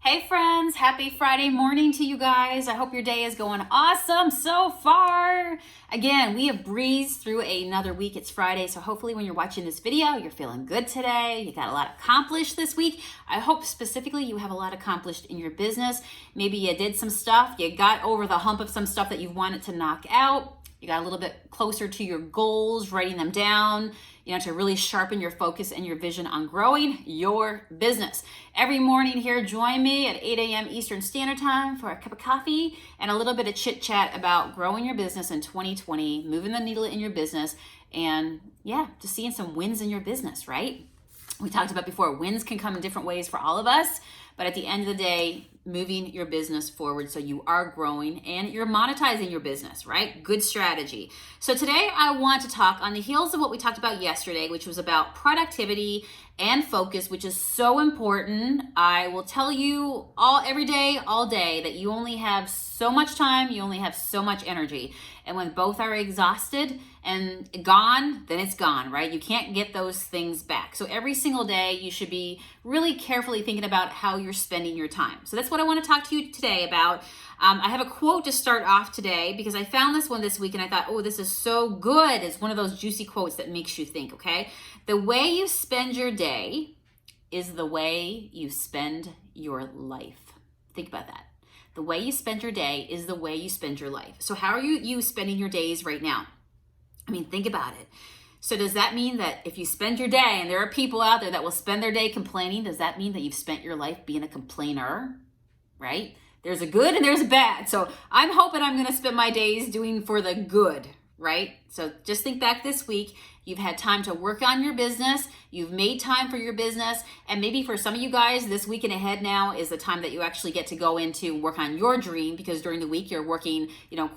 Hey friends, happy Friday morning to you guys. I hope your day is going awesome so far. Again, we have breezed through another week. It's Friday, so hopefully when you're watching this video, you're feeling good today. You got a lot accomplished this week. I hope specifically you have a lot accomplished in your business. Maybe you did some stuff, you got over the hump of some stuff that you wanted to knock out. You got a little bit closer to your goals, writing them down, to really sharpen your focus and your vision on growing your business. Every morning here, join me at 8 a.m. Eastern Standard Time for a cup of coffee and a little bit of chit chat about growing your business in 2020, moving the needle in your business, and just seeing some wins in your business, right? We talked about before, wins can come in different ways for all of us, but at the end of the day, moving your business forward so you are growing and you're monetizing your business, right? Good strategy. So today I want to talk on the heels of what we talked about yesterday, which was about productivity and focus, which is so important. I will tell you every day, all day, that you only have so much time, you only have so much energy. And when both are exhausted and gone, then it's gone, right? You can't get those things back. So every single day you should be really carefully thinking about how you're spending your time. So that's what I want to talk to you today about. I have a quote to start off today because I found this one this week and I thought, oh, this is so good. It's one of those juicy quotes that makes you think, okay? The way you spend your day is the way you spend your life. Think about that. The way you spend your day is the way you spend your life. So how are you spending your days right now? I mean, think about it. So does that mean that if you spend your day, and there are people out there that will spend their day complaining, does that mean that you've spent your life being a complainer, right? There's a good and there's a bad. So I'm hoping I'm going to spend my days doing for the good, right? So just think back this week. You've had time to work on your business. You've made time for your business. And maybe for some of you guys, this week and ahead now is the time that you actually get to go into work on your dream, because during the week you're working,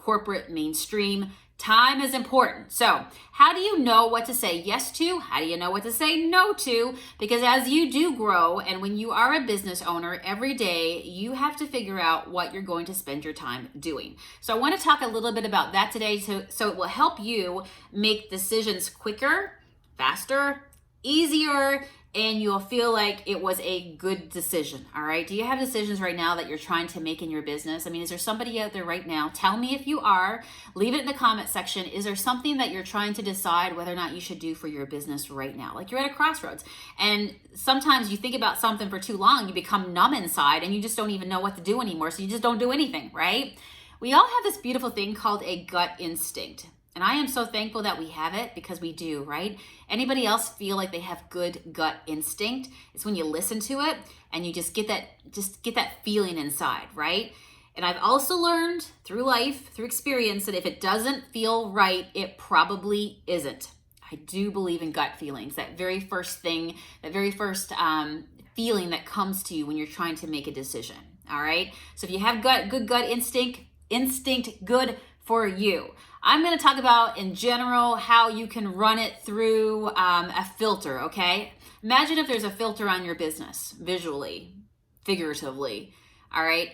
corporate, mainstream. Time is important. So how do you know what to say yes to? How do you know what to say no to? Because as you do grow, and when you are a business owner, every day you have to figure out what you're going to spend your time doing. So I want to talk a little bit about that today so it will help you make decisions quicker, faster, easier, and you'll feel like it was a good decision, all right? Do you have decisions right now that you're trying to make in your business? I mean, is there somebody out there right now? Tell me if you are. Leave it in the comment section. Is there something that you're trying to decide whether or not you should do for your business right now? Like you're at a crossroads, and sometimes you think about something for too long, you become numb inside, and you just don't even know what to do anymore, so you just don't do anything, right? We all have this beautiful thing called a gut instinct. And I am so thankful that we have it, because we do, right? Anybody else feel like they have good gut instinct? It's when you listen to it and you just get that feeling inside, right? And I've also learned through life, through experience, that if it doesn't feel right, it probably isn't. I do believe in gut feelings, that very first thing, that very first feeling that comes to you when you're trying to make a decision, all right? So if you have good gut instinct, good for you. I'm going to talk about in general how you can run it through a filter, okay? Imagine if there's a filter on your business, visually, figuratively, all right?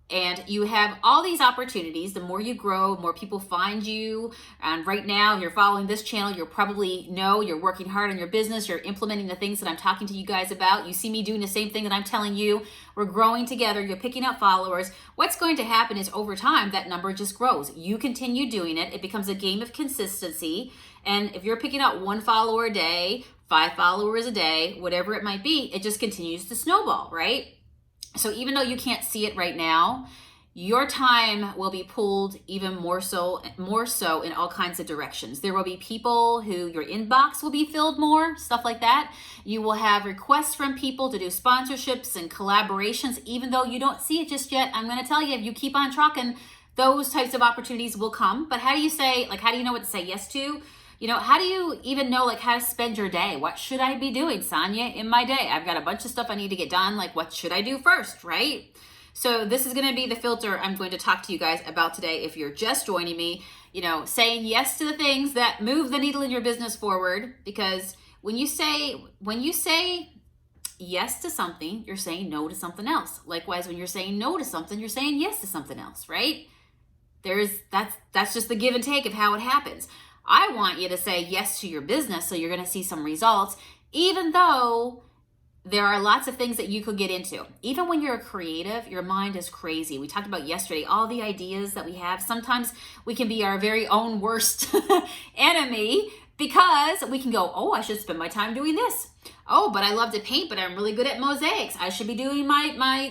And you have all these opportunities. The more you grow, the more people find you. And right now, if you're following this channel, you'll probably know you're working hard on your business. You're implementing the things that I'm talking to you guys about. You see me doing the same thing that I'm telling you. We're growing together. You're picking up followers. What's going to happen is over time, that number just grows. You continue doing it. It becomes a game of consistency. And if you're picking up 1 follower a day, 5 followers a day, whatever it might be, it just continues to snowball, right? So even though you can't see it right now, your time will be pulled even more so in all kinds of directions. There will be people who your inbox will be filled more, stuff like that. You will have requests from people to do sponsorships and collaborations, even though you don't see it just yet. I'm going to tell you, if you keep on trucking, those types of opportunities will come. But how do you know what to say yes to? How do you even know how to spend your day? What should I be doing, Sonia, in my day? I've got a bunch of stuff I need to get done. What should I do first, right? So this is going to be the filter I'm going to talk to you guys about today. If you're just joining me, saying yes to the things that move the needle in your business forward, because when you say yes to something, you're saying no to something else. Likewise, when you're saying no to something, you're saying yes to something else, right? That's just the give and take of how it happens. I want you to say yes to your business so you're going to see some results, even though there are lots of things that you could get into. Even when you're a creative, your mind is crazy. We talked about yesterday, all the ideas that we have. Sometimes we can be our very own worst enemy because we can go, oh, I should spend my time doing this. Oh, but I love to paint, but I'm really good at mosaics. I should be doing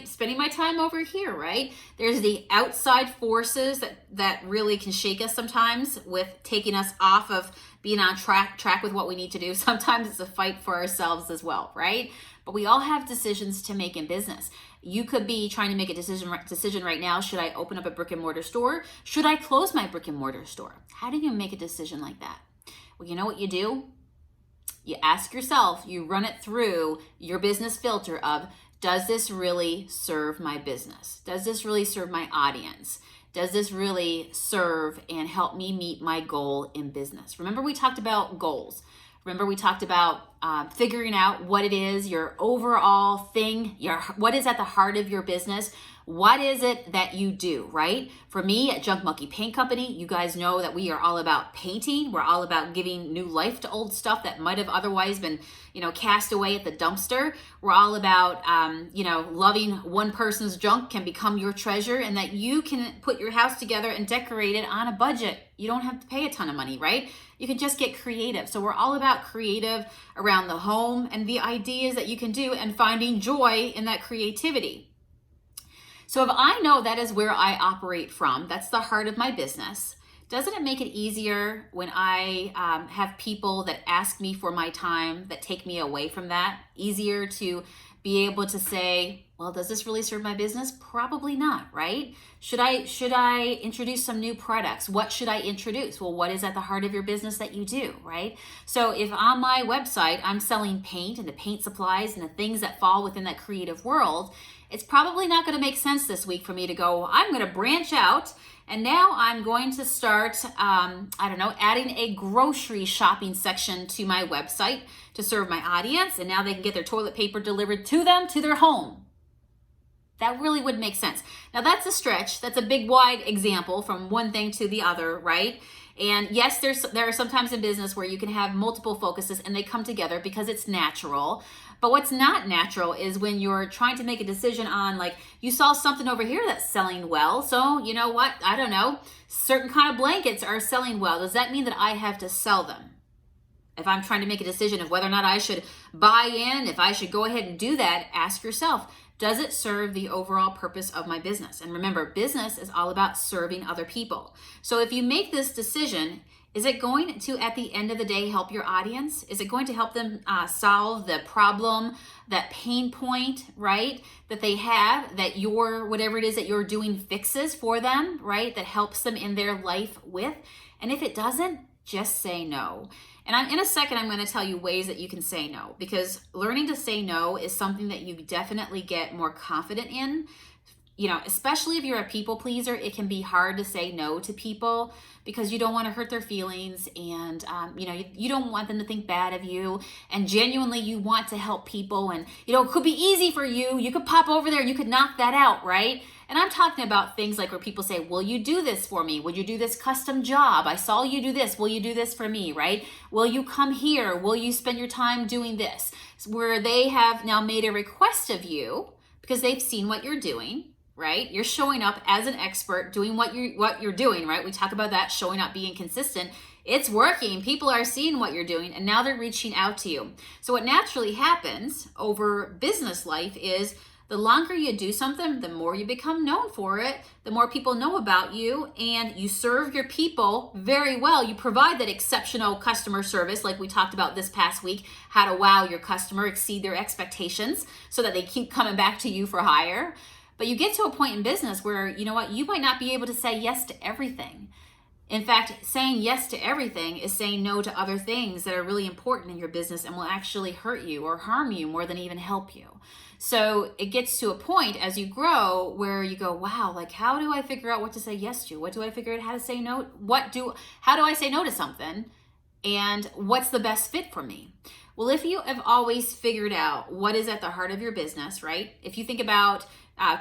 spending my time over here, right? There's the outside forces that really can shake us sometimes with taking us off of being on track with what we need to do. Sometimes it's a fight for ourselves as well, right? But we all have decisions to make in business. You could be trying to make a decision right now. Should I open up a brick and mortar store? Should I close my brick and mortar store? How do you make a decision like that? Well, you know what you do? You ask yourself, you run it through your business filter of, does this really serve my business? Does this really serve my audience? Does this really serve and help me meet my goal in business? Remember, we talked about goals. Remember, we talked about figuring out what it is, your overall thing, what is at the heart of your business. What is it that you do, right? For me at Junk Monkey Paint Company, you guys know that we are all about painting. We're all about giving new life to old stuff that might have otherwise been, cast away at the dumpster. We're all about, loving one person's junk can become your treasure, and that you can put your house together and decorate it on a budget. You don't have to pay a ton of money, right? You can just get creative. So we're all about creative around the home and the ideas that you can do and finding joy in that creativity. So if I know that is where I operate from, that's the heart of my business, doesn't it make it easier when I have people that ask me for my time that take me away from that? Easier to be able to say, well, does this really serve my business? Probably not, right? Should I introduce some new products? What should I introduce? Well, what is at the heart of your business that you do, right? So if on my website, I'm selling paint and the paint supplies and the things that fall within that creative world, it's probably not going to make sense this week for me to go, I'm going to branch out and now I'm going to start, adding a grocery shopping section to my website to serve my audience. And now they can get their toilet paper delivered to them, to their home. That really would make sense. Now that's a stretch. That's a big, wide example from one thing to the other, right? And yes, there are sometimes in business where you can have multiple focuses and they come together because it's natural. But what's not natural is when you're trying to make a decision on, like, you saw something over here that's selling well. So you know what? I don't know. Certain kind of blankets are selling well. Does that mean that I have to sell them? If I'm trying to make a decision of whether or not I should buy in, if I should go ahead and do that, ask yourself, does it serve the overall purpose of my business? And remember, business is all about serving other people. So if you make this decision, is it going to, at the end of the day, help your audience? Is it going to help them solve the problem, that pain point, right, that they have, that whatever it is that you're doing fixes for them, right, that helps them in their life with? And if it doesn't, just say no. And in a second, I'm going to tell you ways that you can say no, because learning to say no is something that you definitely get more confident in. Especially if you're a people pleaser, it can be hard to say no to people because you don't want to hurt their feelings, and you don't want them to think bad of you, and genuinely you want to help people, and it could be easy for you. You could pop over there, you could knock that out, right? And I'm talking about things like where people say, will you do this for me? Would you do this custom job? I saw you do this. Will you do this for me, right? Will you come here? Will you spend your time doing this? Where they have now made a request of you because they've seen what you're doing, right? You're showing up as an expert, doing what you're doing, right? We talk about that, showing up, being consistent. It's working. People are seeing what you're doing, and now they're reaching out to you. So what naturally happens over business life is the longer you do something, the more you become known for it, the more people know about you, and you serve your people very well. You provide that exceptional customer service like we talked about this past week, how to wow your customer, exceed their expectations so that they keep coming back to you for higher. But you get to a point in business where, you might not be able to say yes to everything. In fact, saying yes to everything is saying no to other things that are really important in your business and will actually hurt you or harm you more than even help you. So it gets to a point as you grow where you go, wow, like, how do I figure out what to say yes to? What do I figure out how to say no? How do I say no to something? And what's the best fit for me? Well, if you have always figured out what is at the heart of your business, right? If you think about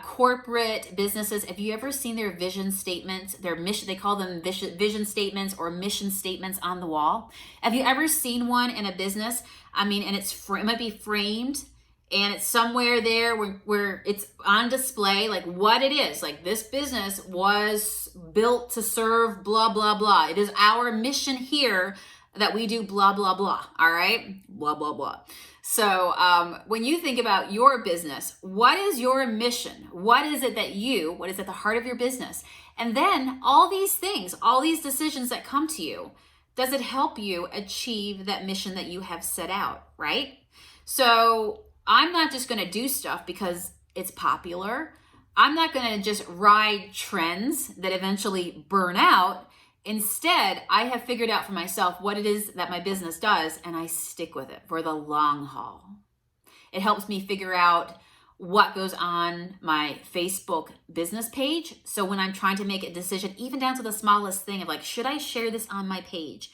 corporate businesses, have you ever seen their vision statements, their mission? They call them vision statements or mission statements on the wall. Have you ever seen one in a business? And it might be framed and it's somewhere there where it's on display, like what it is. Like, this business was built to serve blah, blah, blah. It is our mission here that we do blah, blah, blah. All right? Blah, blah, blah. So when you think about your business, what is your mission? What is it what is at the heart of your business? And then all these things, all these decisions that come to you, does it help you achieve that mission that you have set out, right? So I'm not just going to do stuff because it's popular. I'm not going to just ride trends that eventually burn out. Instead, I have figured out for myself what it is that my business does, and I stick with it for the long haul. It helps me figure out what goes on my Facebook business page. So when I'm trying to make a decision, even down to the smallest thing of like, should I share this on my page?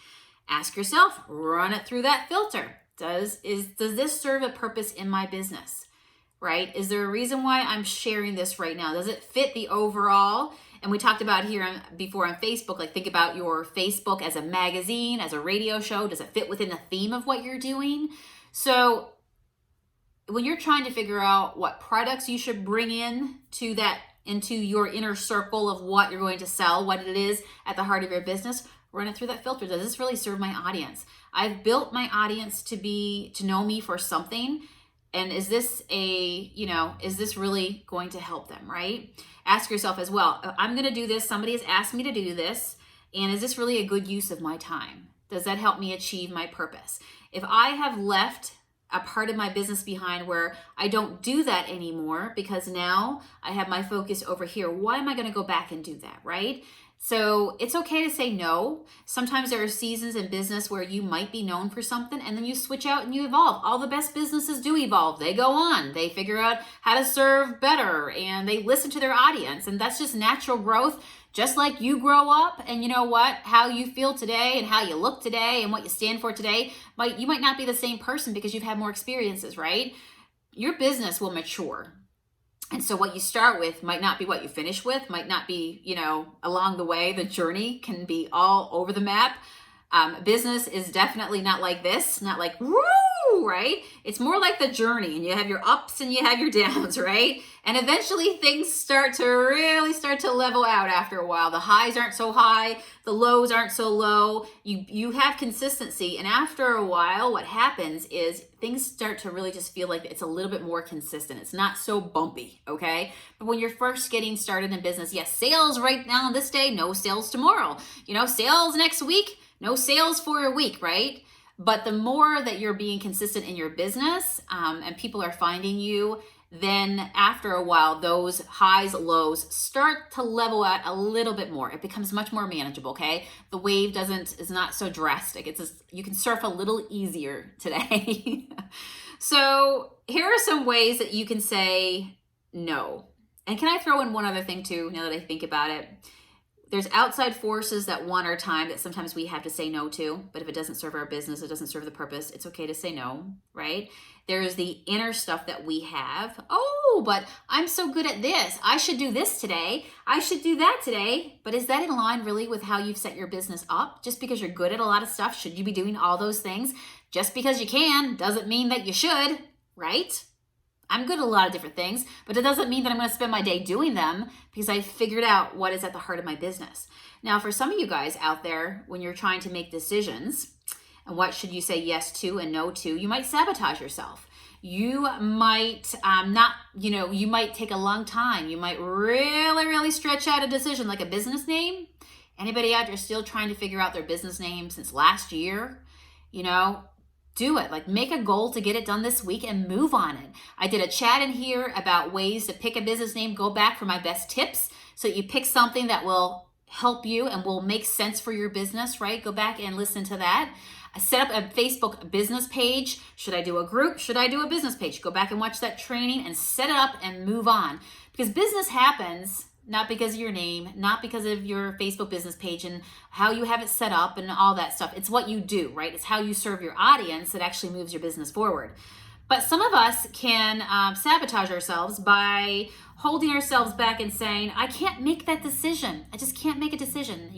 Ask yourself, run it through that filter. Does this serve a purpose in my business, right? Is there a reason why I'm sharing this right now? Does it fit the overall? And we talked about here before on Facebook, like think about your Facebook as a magazine, as a radio show. Does it fit within the theme of what you're doing? So when you're trying to figure out what products you should bring into your inner circle of what you're going to sell, what it is at the heart of your business, run it through that filter. Does this really serve my audience? I've built my audience to know me for something. And is this really going to help them, right? Ask yourself as well, I'm going to do this. Somebody has asked me to do this. And is this really a good use of my time? Does that help me achieve my purpose? If I have left a part of my business behind where I don't do that anymore because now I have my focus over here, why am I going to go back and do that, right? So it's okay to say no. Sometimes there are seasons in business where you might be known for something and then you switch out and you evolve. All the best businesses do evolve. They go on. They figure out how to serve better and they listen to their audience. And that's just natural growth. Just like you grow up and you know what, how you feel today and how you look today and what you stand for today, you might not be the same person because you've had more experiences, right? Your business will mature. And so what you start with might not be what you finish with, might not be, along the way, the journey can be all over the map. Business is definitely not like this, not like, woo, right? It's more like the journey and you have your ups and you have your downs, right? And eventually things start to level out after a while. The highs aren't so high, the lows aren't so low. You have consistency. And after a while, what happens is things start to really just feel like it's a little bit more consistent. It's not so bumpy, okay? But when you're first getting started in business, yes, sales right now on this day, no sales tomorrow. Sales next week, no sales for a week, right? But the more that you're being consistent in your business and people are finding you, then after a while, those highs, lows start to level out a little bit more. It becomes much more manageable, okay? The wave is not so drastic. You can surf a little easier today. So here are some ways that you can say no. And can I throw in one other thing too, now that I think about it? There's outside forces that want our time that sometimes we have to say no to, but if it doesn't serve our business, it doesn't serve the purpose, it's okay to say no, right? There's the inner stuff that we have. Oh, but I'm so good at this. I should do this today. I should do that today. But is that in line really with how you've set your business up? Just because you're good at a lot of stuff, should you be doing all those things? Just because you can doesn't mean that you should, right? I'm good at a lot of different things, but it doesn't mean that I'm going to spend my day doing them because I figured out what is at the heart of my business. Now, for some of you guys out there, when you're trying to make decisions and what should you say yes to and no to, you might sabotage yourself. You might you might take a long time. You might really, really stretch out a decision like a business name. Anybody out there still trying to figure out their business name since last year? Do it. Like, make a goal to get it done this week and move on it. I did a chat in here about ways to pick a business name. Go back for my best tips so that you pick something that will help you and will make sense for your business, right? Go back and listen to that. I set up a Facebook business page. Should I do a group? Should I do a business page? Go back and watch that training and set it up and move on. Because business happens not because of your name, not because of your Facebook business page and how you have it set up and all that stuff. It's what you do, right? It's how you serve your audience that actually moves your business forward. But some of us can sabotage ourselves by holding ourselves back and saying, I can't make that decision. I just can't make a decision,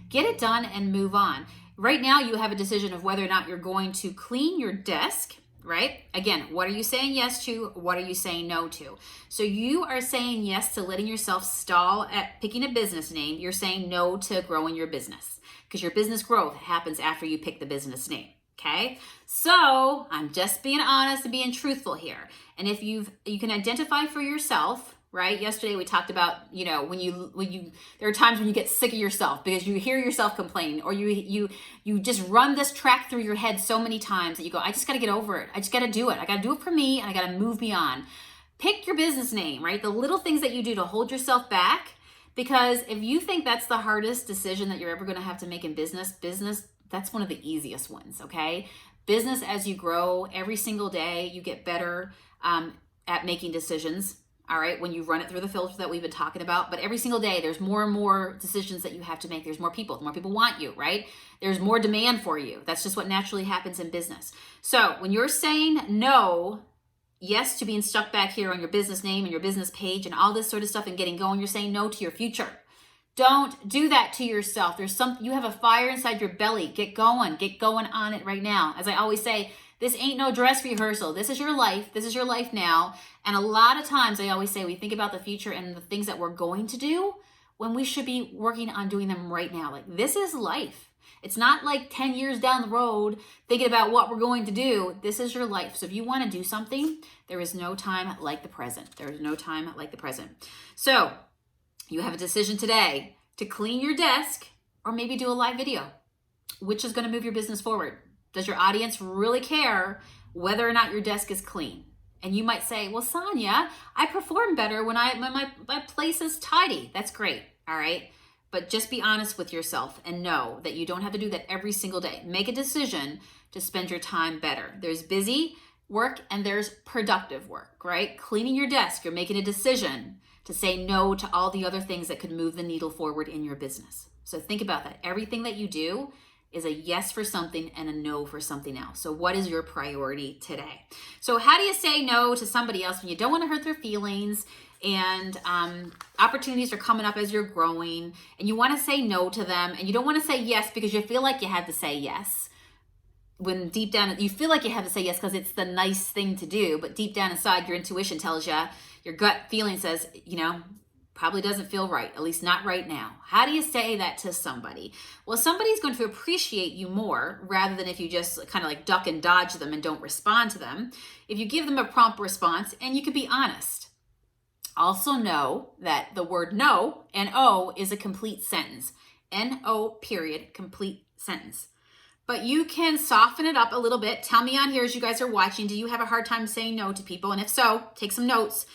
Get it done and move on. Right now, you have a decision of whether or not you're going to clean your desk right? Again, what are you saying yes to? What are you saying no to? So you are saying yes to letting yourself stall at picking a business name. You're saying no to growing your business, because your business growth happens after you pick the business name. Okay, so I'm just being honest and being truthful here. And if you can identify for yourself, right? Yesterday we talked about, when you there are times when you get sick of yourself because you hear yourself complaining, or you just run this track through your head so many times that you go, I just got to get over it. I just got to do it. I got to do it for me, and I got to move beyond. Pick your business name, right? The little things that you do to hold yourself back, because if you think that's the hardest decision that you're ever going to have to make in business, that's one of the easiest ones, okay? Business, as you grow every single day, you get better at making decisions, all right, when you run it through the filter that we've been talking about. But every single day, there's more and more decisions that you have to make. There's more people want you, right? There's more demand for you. That's just what naturally happens in business. So when you're saying yes to being stuck back here on your business name and your business page and all this sort of stuff and getting going, you're saying no to your future. Don't do that to yourself. You have a fire inside your belly. Get going on it right now. As I always say, this ain't no dress rehearsal. This is your life. This is your life now. And a lot of times I always say we think about the future and the things that we're going to do when we should be working on doing them right now. Like, this is life. It's not like 10 years down the road thinking about what we're going to do. This is your life. So if you want to do something, there is no time like the present. There is no time like the present. So you have a decision today to clean your desk or maybe do a live video. Which is going to move your business forward? Does your audience really care whether or not your desk is clean? And you might say, well, Sonia, I perform better when my place is tidy. That's great. All right. But just be honest with yourself and know that you don't have to do that every single day. Make a decision to spend your time better. There's busy work and there's productive work, right? Cleaning your desk, you're making a decision to say no to all the other things that could move the needle forward in your business. So think about that. Everything that you do is a yes for something and a no for something else. So what is your priority today? So how do you say no to somebody else when you don't want to hurt their feelings and opportunities are coming up as you're growing and you want to say no to them and you don't want to say yes because you feel like you have to say yes? When deep down, you feel like you have to say yes because it's the nice thing to do, but deep down inside, your intuition tells you, your gut feeling says, probably doesn't feel right, at least not right now. How do you say that to somebody? Well, somebody's going to appreciate you more rather than if you just kind of like duck and dodge them and don't respond to them. If you give them a prompt response and you can be honest. Also know that the word no, N-O, is a complete sentence. N-O, period, complete sentence. But you can soften it up a little bit. Tell me on here as you guys are watching, do you have a hard time saying no to people? And if so, take some notes.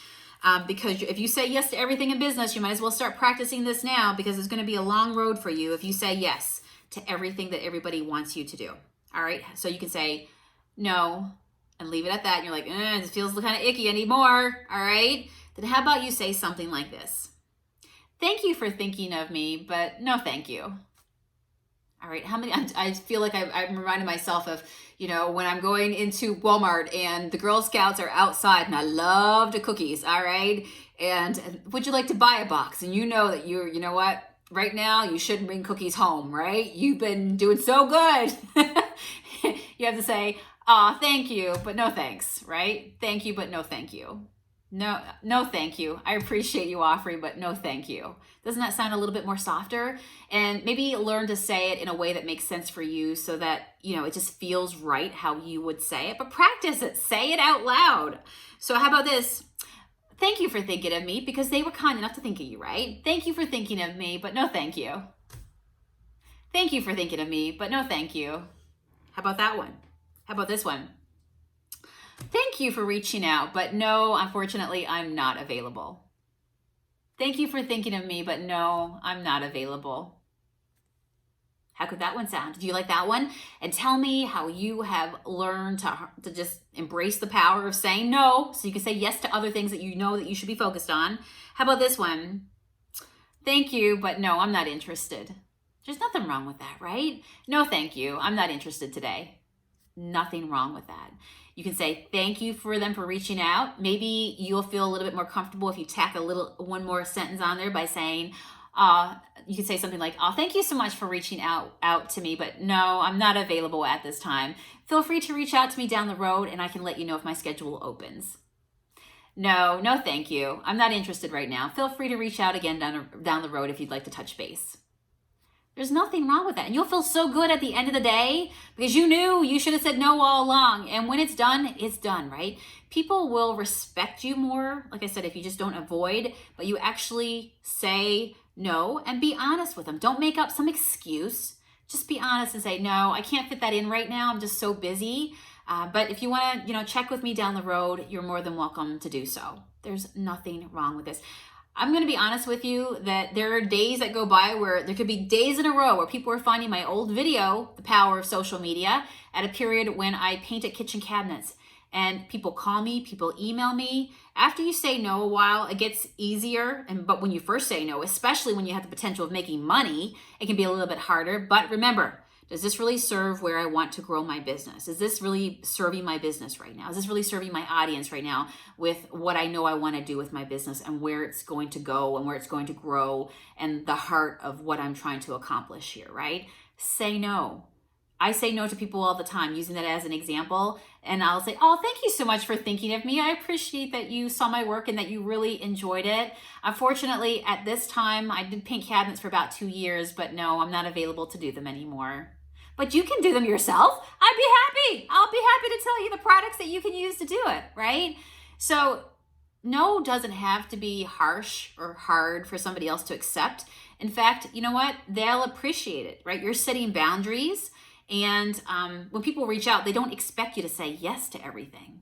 Because if you say yes to everything in business, you might as well start practicing this now because it's going to be a long road for you if you say yes to everything that everybody wants you to do. All right. So you can say no and leave it at that. And you're like, it feels kind of icky. I need more. All right. Then how about you say something like this? Thank you for thinking of me, but no, thank you. All right. I feel like I'm reminding myself of, when I'm going into Walmart and the Girl Scouts are outside and I love the cookies. All right. And would you like to buy a box? And you know that you know what, right now you shouldn't bring cookies home, right? You've been doing so good. You have to say, thank you, but no thanks, right? Thank you, but no thank you. No, thank you. I appreciate you offering, but no, thank you. Doesn't that sound a little bit more softer? And maybe learn to say it in a way that makes sense for you so that, it just feels right how you would say it, but practice it. Say it out loud. So how about this? Thank you for thinking of me because they were kind enough to think of you, right? Thank you for thinking of me, but no, thank you. Thank you for thinking of me, but no, thank you. How about that one? How about this one? Thank you for reaching out, but no, unfortunately, I'm not available. Thank you for thinking of me, but no, I'm not available. How could that one sound? Do you like that one? And tell me how you have learned to just embrace the power of saying no, so you can say yes to other things that you know that you should be focused on. How about this one? Thank you, but no, I'm not interested. There's nothing wrong with that, right? No, thank you. I'm not interested today. Nothing wrong with that. You can say thank you for them for reaching out. Maybe you'll feel a little bit more comfortable if you tack one more sentence on there by saying, you could say something like, oh, thank you so much for reaching out to me, but no, I'm not available at this time. Feel free to reach out to me down the road and I can let you know if my schedule opens. No, thank you. I'm not interested right now. Feel free to reach out again down the road if you'd like to touch base. There's nothing wrong with that. And you'll feel so good at the end of the day because you knew you should have said no all along. And when it's done, right? People will respect you more, like I said, if you just don't avoid, but you actually say no and be honest with them. Don't make up some excuse. Just be honest and say, no, I can't fit that in right now. I'm just so busy. But if you want to, check with me down the road, you're more than welcome to do so. There's nothing wrong with this. I'm going to be honest with you that there are days that go by where there could be days in a row where people are finding my old video, The Power of Social Media, at a period when I painted kitchen cabinets. And people call me, people email me. After you say no a while, it gets easier. But when you first say no, especially when you have the potential of making money, it can be a little bit harder. But remember, does this really serve where I want to grow my business? Is this really serving my business right now? Is this really serving my audience right now with what I know I want to do with my business and where it's going to go and where it's going to grow and the heart of what I'm trying to accomplish here, right? Say no. I say no to people all the time, using that as an example. And I'll say, oh, thank you so much for thinking of me. I appreciate that you saw my work and that you really enjoyed it. Unfortunately, at this time, I did paint cabinets for about 2 years, but no, I'm not available to do them anymore. But you can do them yourself. I'll be happy to tell you the products that you can use to do it, right? So no doesn't have to be harsh or hard for somebody else to accept. In fact, you know what? They'll appreciate it, right? You're setting boundaries. And when people reach out, they don't expect you to say yes to everything.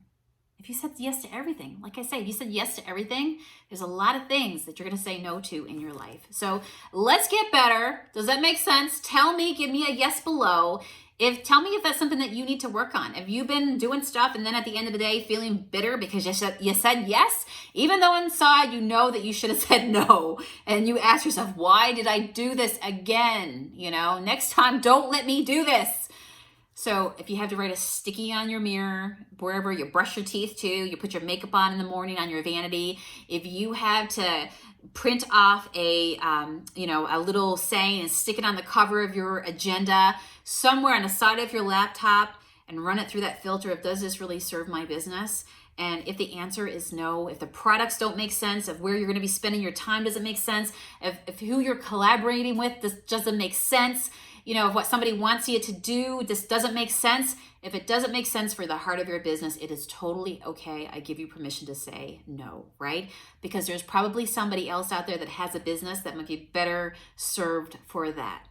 If you said yes to everything, like I say, if you said yes to everything, there's a lot of things that you're going to say no to in your life. So let's get better. Does that make sense? Tell me, give me a yes below. Tell me if that's something that you need to work on. Have you been doing stuff and then at the end of the day feeling bitter because you said yes, even though inside you know that you should have said no, and you ask yourself, why did I do this again? Next time, don't let me do this. So if you have to write a sticky on your mirror, wherever you brush your teeth to, you put your makeup on in the morning on your vanity, if you have to print off a little saying and stick it on the cover of your agenda, somewhere on the side of your laptop, and run it through that filter of, does this really serve my business? And if the answer is no, if the products don't make sense, if where you're going to be spending your time doesn't make sense, if who you're collaborating with doesn't make sense, if what somebody wants you to do, this doesn't make sense. If it doesn't make sense for the heart of your business, it is totally okay. I give you permission to say no, right? Because there's probably somebody else out there that has a business that might be better served for that.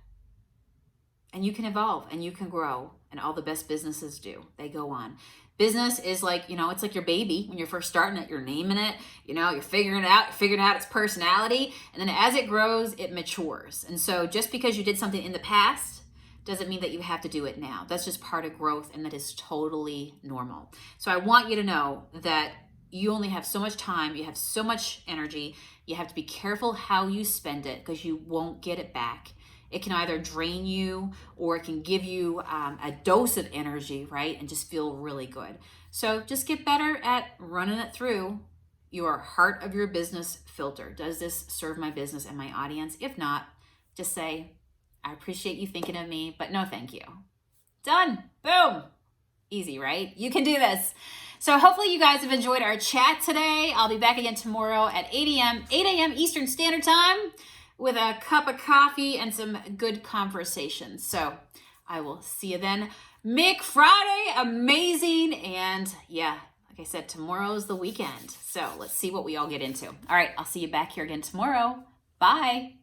And you can evolve and you can grow, and all the best businesses do. They go on. Business is like, it's like your baby. When you're first starting it, you're naming it, you're figuring out its personality. And then as it grows, it matures. And so just because you did something in the past doesn't mean that you have to do it now. That's just part of growth, and that is totally normal. So I want you to know that you only have so much time. You have so much energy. You have to be careful how you spend it because you won't get it back. It can either drain you or it can give you a dose of energy, right? And just feel really good. So just get better at running it through your heart of your business filter. Does this serve my business and my audience? If not, just say, I appreciate you thinking of me, but no thank you. Done. Boom. Easy, right? You can do this. So hopefully you guys have enjoyed our chat today. I'll be back again tomorrow at 8 a.m. Eastern Standard Time, with a cup of coffee and some good conversation. So I will see you then. Make Friday amazing. And yeah, like I said, tomorrow's the weekend. So let's see what we all get into. All right, I'll see you back here again tomorrow. Bye.